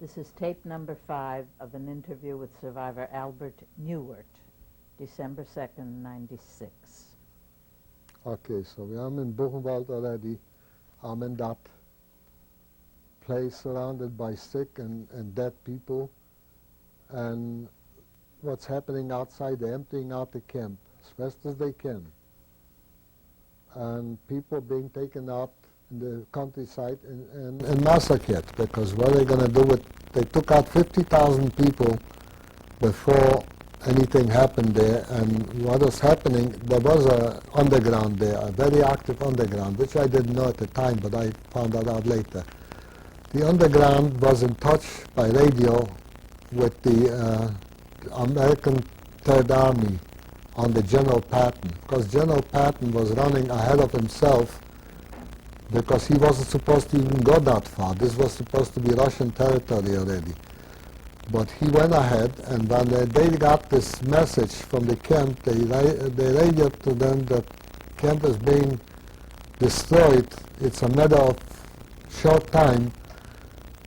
This is tape number 5 of an interview with survivor Albert Neuwirth, December 2nd, 96. Okay, so we are in Buchenwald already. I'm in that place surrounded by sick and dead people. And what's happening outside, they're emptying out the camp as fast as they can. And people being taken out in the countryside and massacred, because what are they going to do with, they took out 50,000 people before anything happened there, and what was happening, there was a underground there, a very active underground, which I didn't know at the time, but I found that out later. The underground was in touch by radio with the American Third Army on the General Patton, because General Patton was running ahead of himself because he wasn't supposed to even go that far. This was supposed to be Russian territory already. But he went ahead, and when they got this message from the camp, they radioed to them that camp is being destroyed. It's a matter of short time,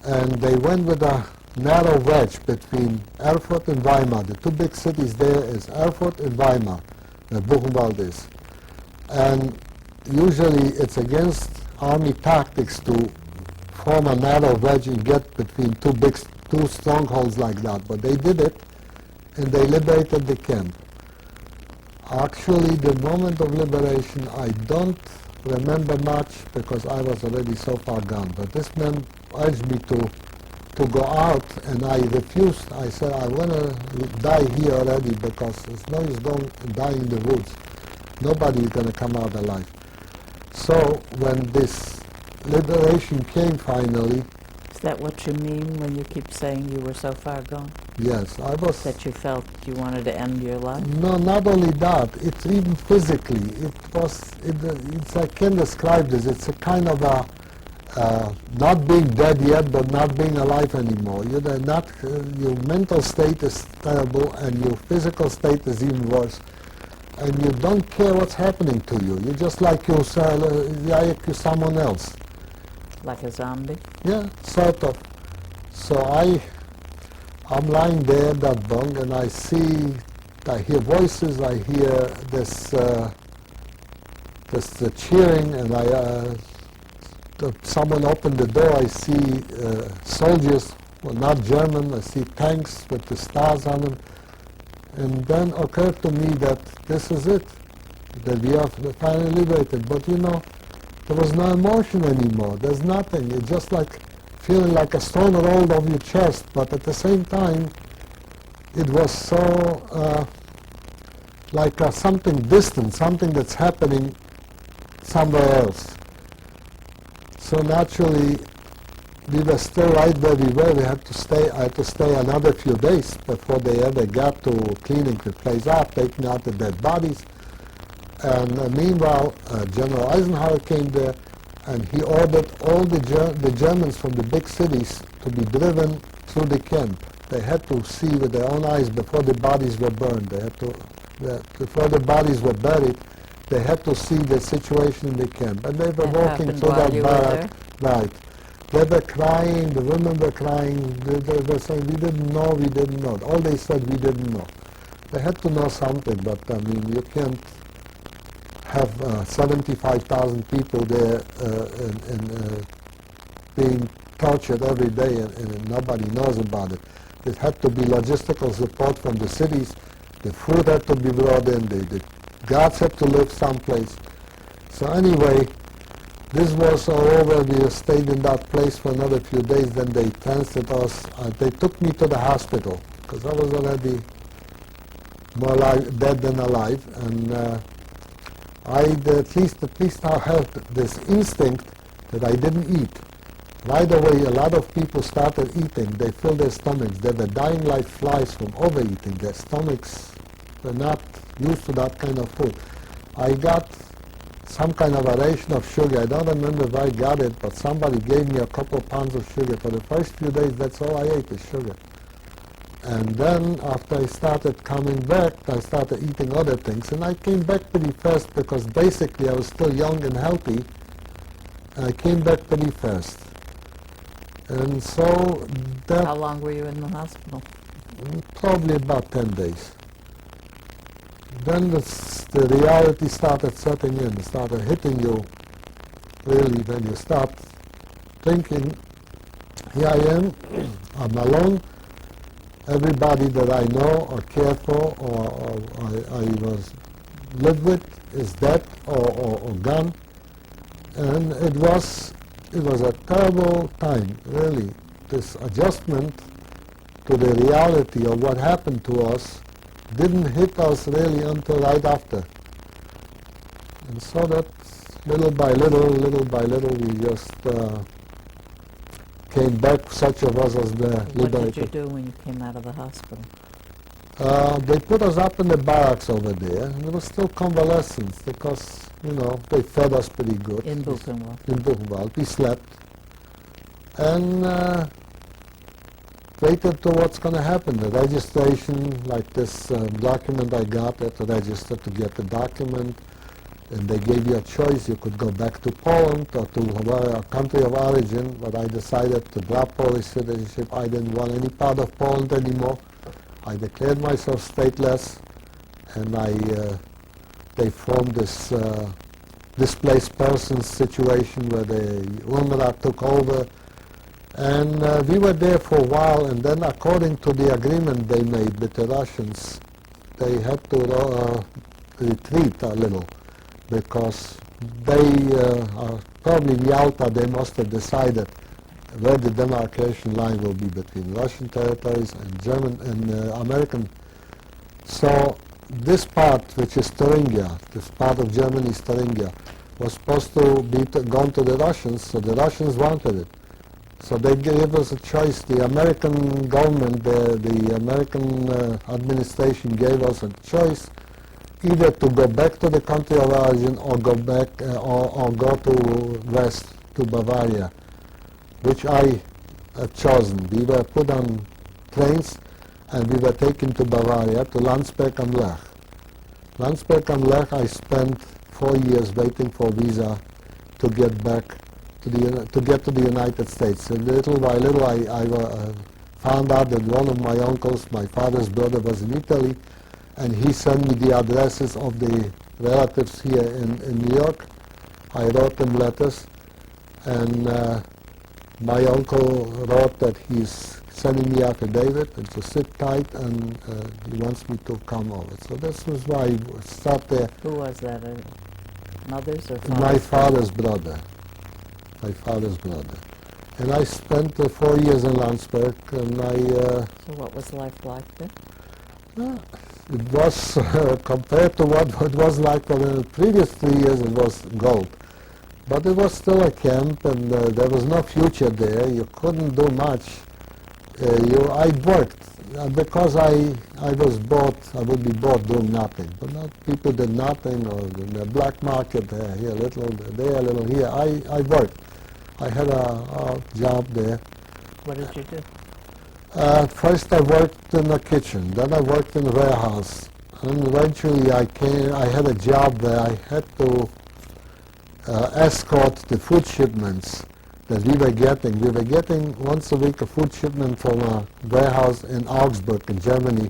and they went with a narrow wedge between Erfurt and Weimar. The two big cities there is Erfurt and Weimar, where Buchenwald is. And usually it's against army tactics to form a narrow wedge and get between two strongholds like that, but they did it, and they liberated the camp. Actually, the moment of liberation, I don't remember much because I was already so far gone, but this man urged me to go out, and I refused. I said, I want to die here already, because as long as don't die in the woods, nobody is going to come out alive. So when this liberation came finally. Is that what you mean when you keep saying you were so far gone? Yes, I was. That you felt you wanted to end your life? No, not only that. It's even physically. It's I can describe this. It's a kind of a not being dead yet, but not being alive anymore. Your mental state is terrible, and your physical state is even worse. And you don't care what's happening to you. You're just like you're someone else. Like a zombie? Yeah, sort of. So I'm lying there in that bunk, and I hear voices, I hear this cheering, and someone opened the door. I see soldiers, well, not German. I see tanks with the stars on them. And then occurred to me that this is it, that we are finally liberated. But there was no emotion anymore. There's nothing. It's just like feeling like a stone rolled off your chest. But at the same time, it was so like something distant, something that's happening somewhere else. So naturally, we were still right where we were. I had to stay another few days before they ever got to cleaning the place up, taking out the dead bodies. And meanwhile, General Eisenhower came there, and he ordered all the Germans from the big cities to be driven through the camp. They had to see with their own eyes before the bodies were burned. Before the bodies were buried, they had to see the situation in the camp. And they were walking through that barrack. Right. They were crying, the women were crying, they were saying, we didn't know. All they said, we didn't know. They had to know something, but you can't have 75,000 people there being tortured every day and nobody knows about it. It had to be logistical support from the cities, the food had to be brought in, the guards had to live someplace. So anyway, this was all over. We stayed in that place for another few days. Then they transferred us. They took me to the hospital because I was already more dead than alive. And at least I had this instinct that I didn't eat. Right away, a lot of people started eating. They filled their stomachs. They were dying like flies from overeating. Their stomachs were not used to that kind of food. I got some kind of a ration of sugar. I don't remember if I got it, but somebody gave me a couple of pounds of sugar. For the first few days, that's all I ate is sugar. And then after I started coming back, I started eating other things. And I came back pretty fast because basically I was still young and healthy. And I came back pretty fast. And so How that long were you in the hospital? probably about 10 days. Then the reality started setting in, it started hitting you really when you start thinking, here I am, I'm alone, everybody that I know or care for or I was lived with is dead or gone. And it was a terrible time, really. This adjustment to the reality of what happened to us didn't hit us really until right after. And so that little by little, we just came back, such of us as the What liberated. did you do when you came out of the hospital? They put us up in the barracks over there, and it was still convalescence because, they fed us pretty good. In Buchenwald? In Buchenwald. We slept and waited to what's going to happen. The registration, like this document I got, at the register to get the document, and they gave you a choice. You could go back to Poland or to a country of origin, but I decided to drop Polish citizenship. I didn't want any part of Poland anymore. I declared myself stateless, and they formed this displaced persons situation where the UNRWA took over, and we were there for a while. And then, according to the agreement they made with the Russians, they had to retreat a little because they probably in Yalta they must have decided where the demarcation line will be between Russian territories and German and American. So this part, which is Thuringia, this part of Germany's Thuringia, was supposed to be gone to the Russians, so the Russians wanted it. So they gave us a choice. The American government, the American administration gave us a choice, either to go back to the country of origin or go back or go to west, to Bavaria, which I had chosen. We were put on trains and we were taken to Bavaria, to Landsberg am Lech. Landsberg am Lech, I spent 4 years waiting for visa to get back to get to the United States. And little by little I found out that one of my uncles, my father's brother, was in Italy, and he sent me the addresses of the relatives here in New York. I wrote them letters, and my uncle wrote that he's sending me affidavit and to sit tight, and he wants me to come over. So this was why I started there. Who was that? Mother's or father's? My father's brother. My father's brother. And I spent 4 years in Landsberg, and So what was life like there? It was, compared to what it was like for the previous 3 years, it was gold. But it was still a camp, and there was no future there. You couldn't do much. I worked because I was bored. I would be bored doing nothing. But not people did nothing, or in the black market here a little, there a little, here. I worked. I had a job there. What did you do? First I worked in the kitchen, then I worked in the warehouse, and eventually I had a job where I had to escort the food shipments that we were getting. We were getting once a week a food shipment from a warehouse in Augsburg in Germany,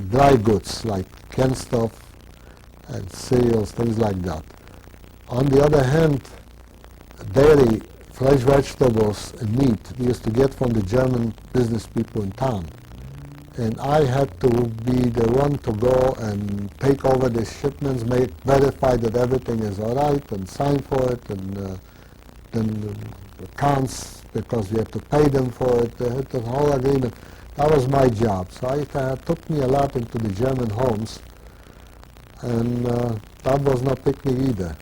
dry goods like canned stuff and cereals, things like that. On the other hand, dairy, fresh vegetables and meat we used to get from the German business people in town. And I had to be the one to go and take over the shipments, verify that everything is all right, and sign for it, and then the accounts, because we had to pay them for it, the whole agreement. That was my job. So it took me a lot into the German homes, and that was not picnic either.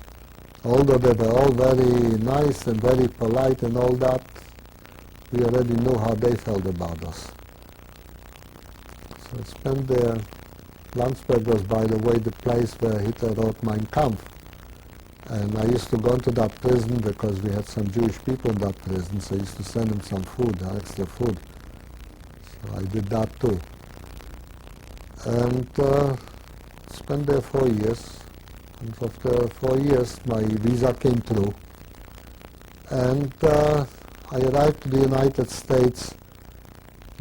Although they were all very nice and very polite and all that, we already knew how they felt about us. So I spent there. Landsberg was, by the way, the place where Hitler wrote Mein Kampf. And I used to go into that prison because we had some Jewish people in that prison, so I used to send them some food, extra food. So I did that too. And spent there 4 years. And after 4 years, my visa came through. And I arrived to the United States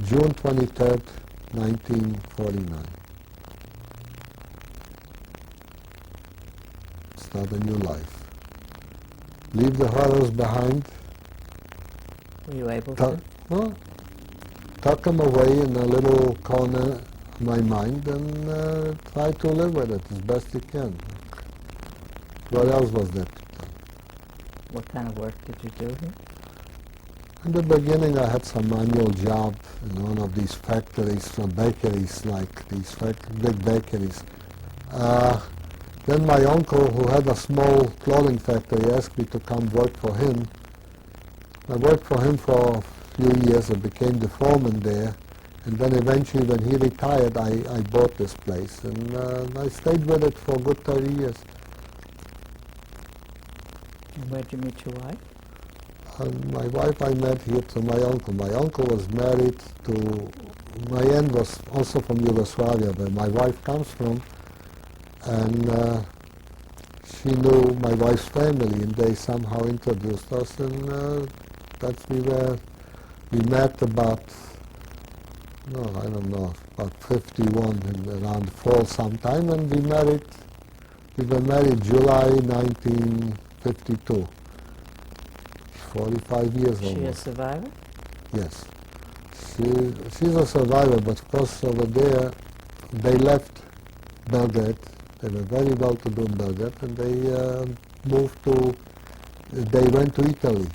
June 23rd, 1949. Start a new life. Leave the horrors behind. Were you able to? Well, tuck them away in a little corner of my mind and try to live with it as best you can. What else was there to do? What kind of work did you do here? In the beginning I had some manual job in one of these factories, from bakeries, like these big bakeries. Then my uncle, who had a small clothing factory, asked me to come work for him. I worked for him for a few years. I became the foreman there. And then eventually when he retired, I bought this place. And I stayed with it for a good 30 years. And where'd you meet your wife? My wife I met here through my uncle. My uncle was married to, my aunt was also from Yugoslavia, where my wife comes from. And she knew my wife's family, and they somehow introduced us, and we met about, I don't know, about 51, around fall sometime, and we were married July 1952, 45 years almost. Is she a survivor? Yes. She's a survivor, but of course over there, they left Belgrade. They were very well to do in Belgrade, and they went to Italy.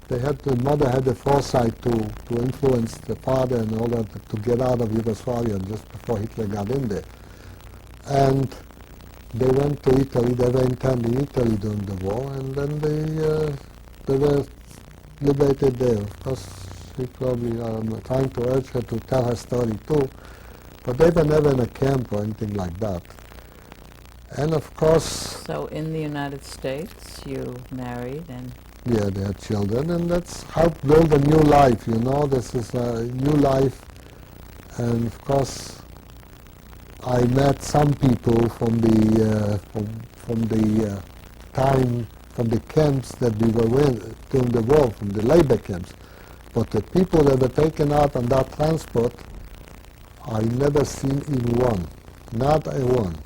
The mother had the foresight to influence the father and all that to get out of Yugoslavia just before Hitler got in there. And they went to Italy. They were interned in Italy during the war, and then they were liberated there. Of course, she probably, I'm trying to urge her to tell her story too, but they were never in a camp or anything like that. And of course... So in the United States, you married and... Yeah, they had children, and that's how to build a new life, you know. This is a new life, and of course I met some people from the camps that we were in during the war, from the labor camps. But the people that were taken out on that transport, I never seen even one, not a one.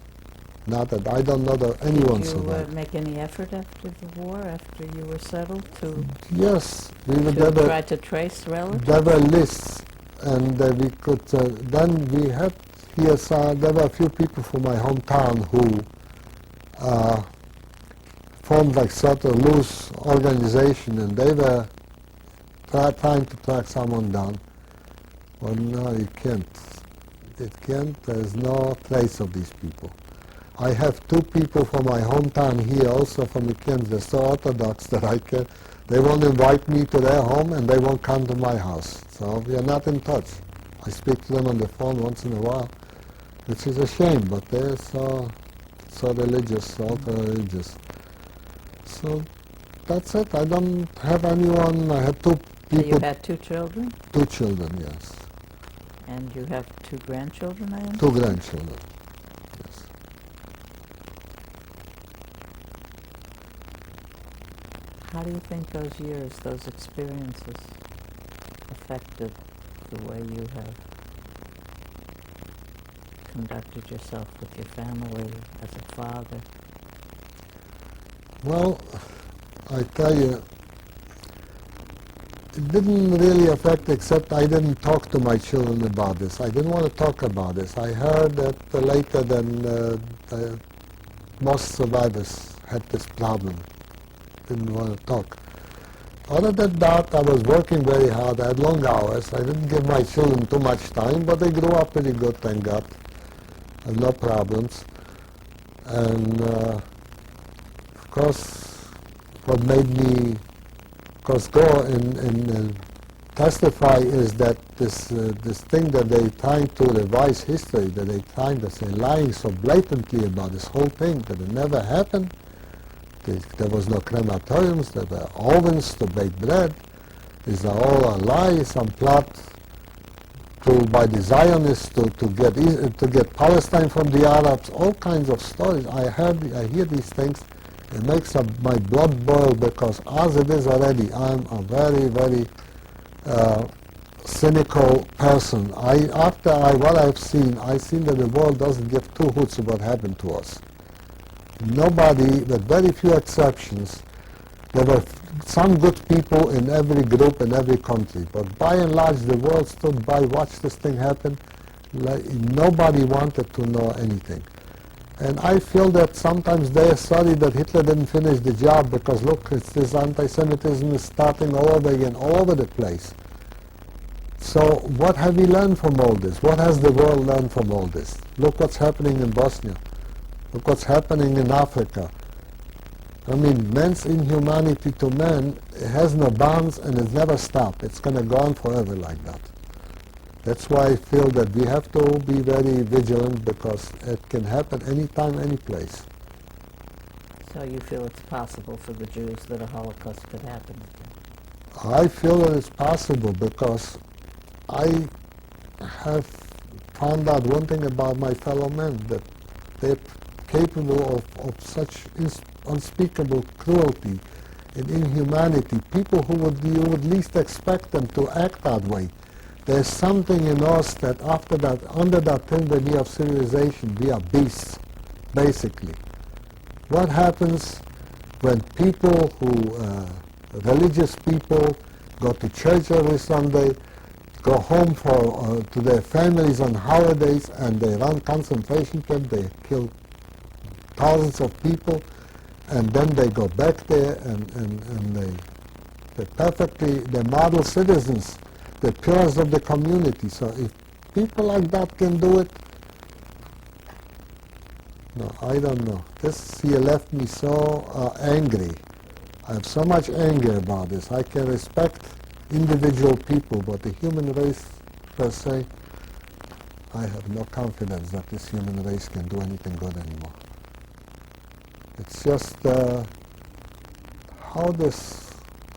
Not that I don't know that anyone survived. Did you make any effort after the war, after you were settled, to yes, try to trace relatives? There were lists, and we could. Then we had here. There were a few people from my hometown who formed like sort of loose organization, and they were trying to track someone down. Well, no, you can't. It can't. There's no trace of these people. I have two people from my hometown here, also from the camps. They're so orthodox that they won't invite me to their home, and they won't come to my house. So we are not in touch. I speak to them on the phone once in a while, which is a shame, but they're so religious, ultra-religious. So that's it. I don't have anyone. I had two people. So you had two children? Two children, yes. And you have two grandchildren, I understand? Two grandchildren. How do you think those years, those experiences, affected the way you have conducted yourself with your family as a father? Well, I tell you, it didn't really affect, except I didn't talk to my children about this. I didn't want to talk about this. I heard that later than most survivors had this problem. Didn't want to talk. Other than that, I was working very hard. I had long hours. I didn't give my children too much time, but they grew up pretty good, thank God. And no problems. And of course, what made me go and testify is that this thing that they're trying to revise history, that they're trying to say, lying so blatantly about this whole thing, that it never happened. There was no crematoriums, there were ovens to bake bread. These are all a lie, some plot by the Zionists to get Palestine from the Arabs, all kinds of stories. I hear these things, It makes my blood boil because as it is already, I'm a very, very cynical person. What I've seen, I've seen that the world doesn't give two hoots of what happened to us. Nobody, with very few exceptions, there were some good people in every group in every country, but by and large the world stood by, watched this thing happen. Nobody wanted to know anything. And I feel that sometimes they are sorry that Hitler didn't finish the job because look, this anti-Semitism is starting all over again, all over the place. So what have we learned from all this? What has the world learned from all this? Look what's happening in Bosnia. Look what's happening in Africa. I mean, man's inhumanity to man has no bounds and it's never stopped. It's going to go on forever like that. That's why I feel that we have to be very vigilant because it can happen anytime, any place. So you feel it's possible for the Jews that a Holocaust could happen again? I feel that it's possible because I have found out one thing about my fellow men, that they're capable of such unspeakable cruelty and inhumanity. People who you would least expect them to act that way. There's something in us that after that, under that tyranny of civilization, we are beasts, basically. What happens when people religious people, go to church every Sunday, go home to their families on holidays, and they run concentration camps, they kill thousands of people, and then they go back there and they're model citizens. The pillars of the community. So if people like that can do it, no, I don't know. This here left me so angry. I have so much anger about this. I can respect individual people, but the human race per se, I have no confidence that this human race can do anything good anymore. It's just how this.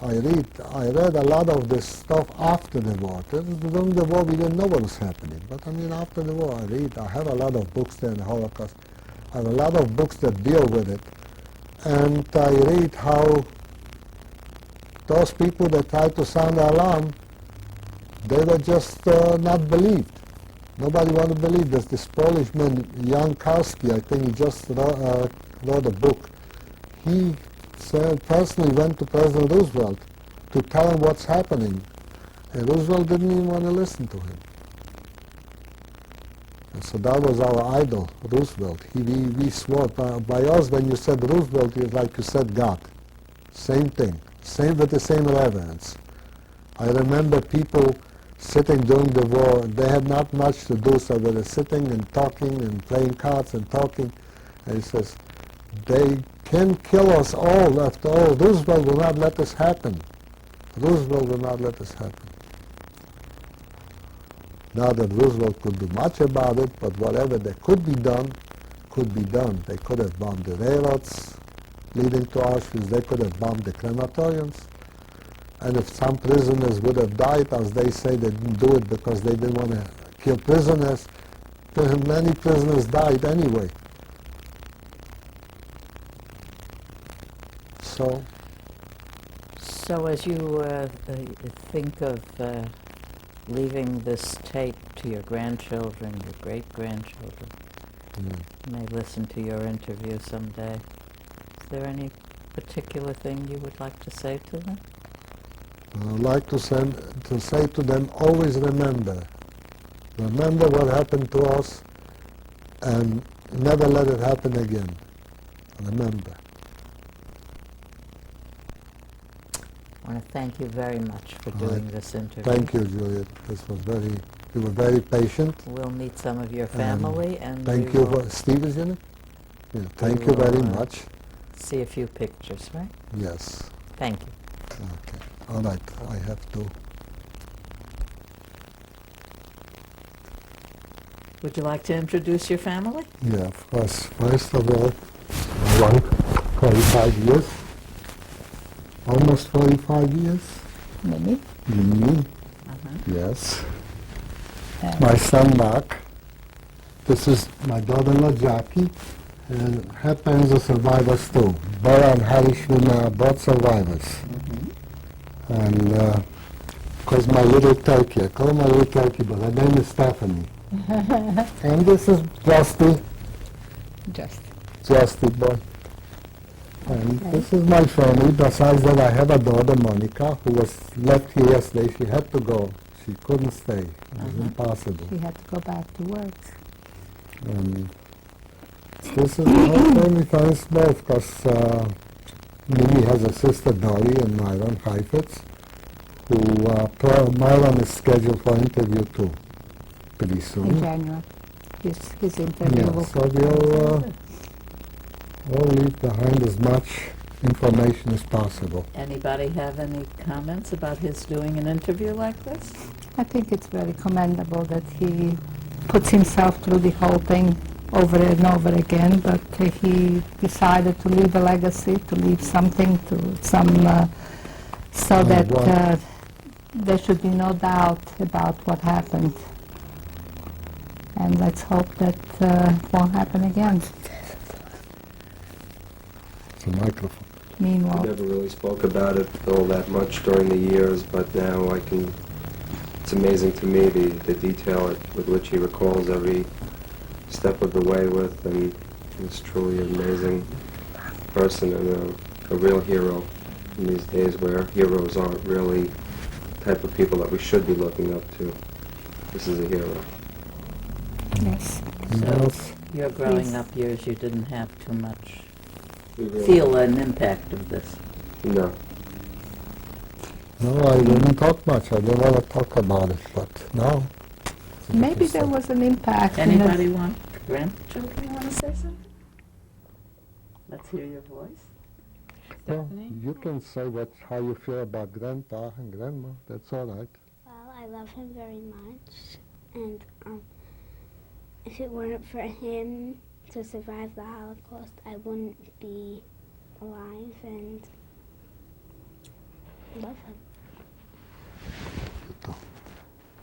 I read a lot of this stuff after the war. During the war we didn't know what was happening. But I mean after the war I have a lot of books there in the Holocaust. I have a lot of books that deal with it. And I read how those people that tried to sound the alarm, they were just not believed. Nobody wanted to believe. There's this Polish man, Jan Karski, I think he just wrote a book. He personally went to President Roosevelt to tell him what's happening. And Roosevelt didn't even want to listen to him. And so that was our idol, Roosevelt. We swore by us when you said Roosevelt, it's like you said God. Same thing, same with the same reverence. I remember people sitting during the war, they had not much to do, so they were sitting and talking and playing cards and talking. And he says, they can kill us all after all. Roosevelt will not let this happen. Roosevelt will not let this happen. Not that Roosevelt could do much about it, but whatever that could be done, could be done. They could have bombed the railroads leading to Auschwitz. They could have bombed the crematoriums. And if some prisoners would have died, as they say, they didn't do it because they didn't want to kill prisoners, many prisoners died anyway. So as you think of leaving this tape to your grandchildren, your great-grandchildren, may listen to your interview someday, is there any particular thing you would like to say to them? I'd like to say to them, always remember what happened to us and never let it happen again. Remember. I want to thank you very much for doing this interview. Thank you, Juliet. This was you were very patient. We'll meet some of your family and thank you for Steve is in it? Yeah, thank you very much. See a few pictures, right? Yes. Thank you. Okay. All right. I have to. Would you like to introduce your family? Yeah, of course. First of all, my wife, 45 years. Almost 45 years. Mimi? Mimi. Yes. My son Mark. This is my daughter-in-law Jackie. And her parents are survivors too. Bella and Harry Schwimmer are both survivors. And of course my little turkey, I call her my little turkey, but her name is Stephanie. And this is Justy, Justy boy. And this is my family. Besides that, I have a daughter, Monica, who was left here yesterday. She had to go. She couldn't stay. It was impossible. She had to go back to work. And this is my family, thanks both, because Mimi has a sister, Dolly, and Myron Heifetz, who Myron is scheduled for interview too, pretty soon. In January. His interview Yeah, will so we'll leave behind as much information as possible. Anybody have any comments about his doing an interview like this? I think it's very commendable that he puts himself through the whole thing over and over again, but he decided to leave a legacy, to leave something, so that there should be no doubt about what happened. And let's hope that it won't happen again. It's a microphone. Meanwhile, We never really spoke about it all that much during the years, but now it's amazing to me the detail with which he recalls every step of the way with, and he's truly an amazing person and a real hero in these days where heroes aren't really the type of people that we should be looking up to. This is a hero. yes. So your growing up years, you didn't have too much We really- feel an impact of this. No. No, I didn't talk much. I didn't want to talk about it, but no. It's a Maybe different there story. was an impact. Anybody want, grandchildren want to say something? Let's hear your voice. Well, Stephanie? you can say how you feel about Grandpa and Grandma. That's all right. Well, I love him very much, and if it weren't for him to survive the Holocaust, I wouldn't be alive, and love him.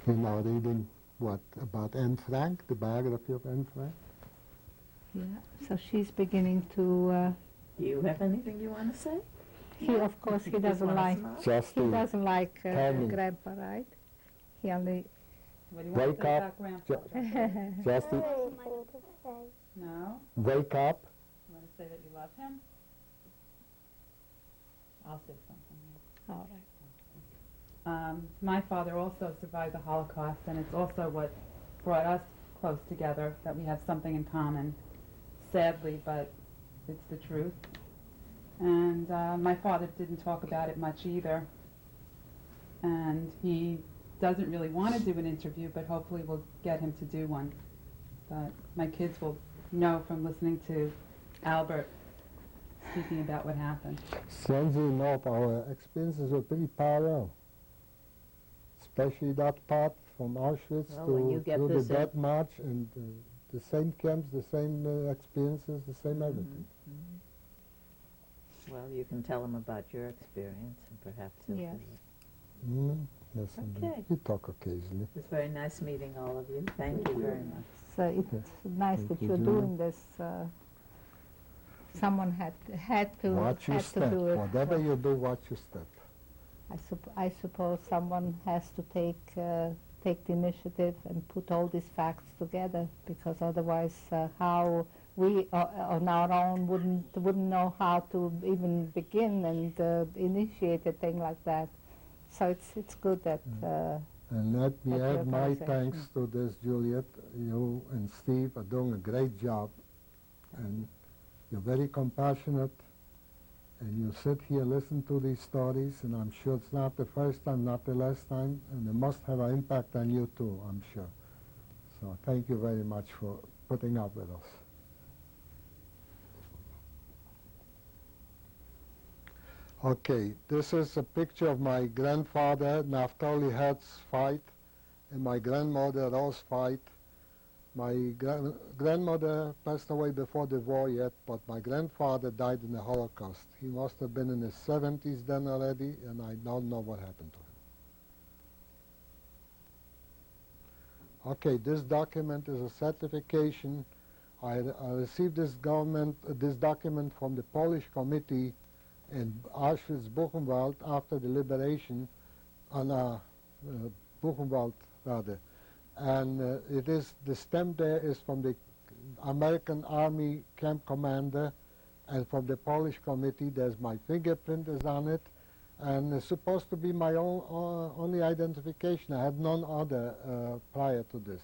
You're now reading, about Anne Frank, the biography of Anne Frank? Yeah, so she's beginning to, Do you have anything you want to say? of course, he Just doesn't wanna like, smile? Just he to doesn't like Tell me. Grandpa, right? He only, What do you want Wake to say up. about Grandpa? just to No? wake up. You want to say that you love him? I'll say something. all right. My father also survived the Holocaust, and it's also what brought us close together, that we have something in common. Sadly, but it's the truth. And my father didn't talk about it much either. And he doesn't really want to do an interview, but hopefully we'll get him to do one. But my kids will know from listening to Albert speaking about what happened. Strangely enough, our experiences were pretty parallel. Especially that part from Auschwitz Well, when you to get the this in- Death March, and the same camps, the same experiences, the same everything. Well, you can tell them about your experience, and perhaps he'll Yes. do it. Yes, indeed. Okay. We talk occasionally. It was very nice meeting all of you. Thank you very much. So it's nice Thank that you, you're Julie. doing this. Someone had to Watch your had to step. do it. Whatever you do, watch your step. I suppose someone has to take the initiative and put all these facts together, because otherwise, how we on our own wouldn't know how to even begin and initiate a thing like that. So it's good that. And let me That's your add my organization. thanks to this, Juliet. You and Steve are doing a great job, and you're very compassionate, and you sit here, listen to these stories, and I'm sure it's not the first time, not the last time, and it must have an impact on you too, I'm sure. So thank you very much for putting up with us. Okay, this is a picture of my grandfather, Naftali Hertz fight, and my grandmother, Rose fight. My grandmother passed away before the war yet, but my grandfather died in the Holocaust. He must have been in his 70s then already, and I don't know what happened to him. Okay, this document is a certification I received this document from the Polish committee in Auschwitz-Buchenwald after the liberation, Buchenwald rather, and the stamp there is from the American Army camp commander, and from the Polish committee. There's my fingerprint is on it, and it's supposed to be my only identification. I had none other prior to this.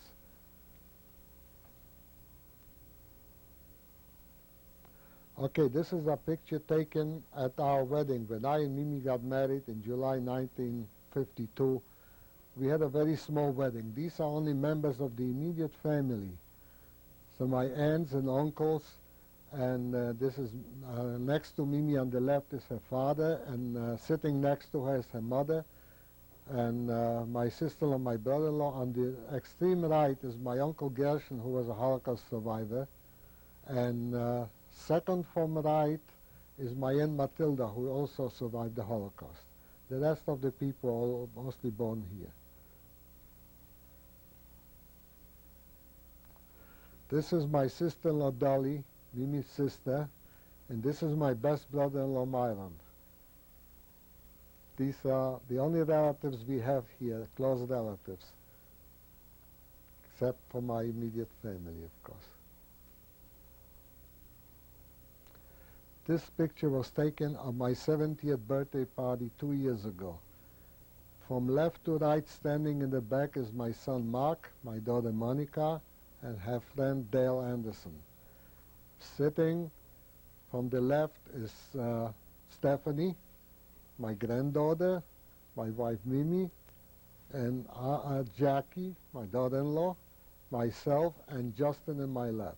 Okay, this is a picture taken at our wedding when I and Mimi got married in July 1952. We had a very small wedding. These are only members of the immediate family. So my aunts and uncles, and this is next to Mimi on the left is her father, and sitting next to her is her mother, and my sister and my brother-in-law. On the extreme right is my Uncle Gershon, who was a Holocaust survivor, and second from right is my Aunt Matilda, who also survived the Holocaust. The rest of the people are mostly born here. This is my sister-in-law Dolly, Mimi's sister, and this is my best brother-in-law Myron. These are the only relatives we have here, close relatives, except for my immediate family, of course. This picture was taken on my 70th birthday party 2 years ago. From left to right, standing in the back, is my son Mark, my daughter Monica, and her friend Dale Anderson. Sitting from the left is Stephanie, my granddaughter, my wife Mimi, and Jackie, my daughter-in-law, myself, and Justin in my lap.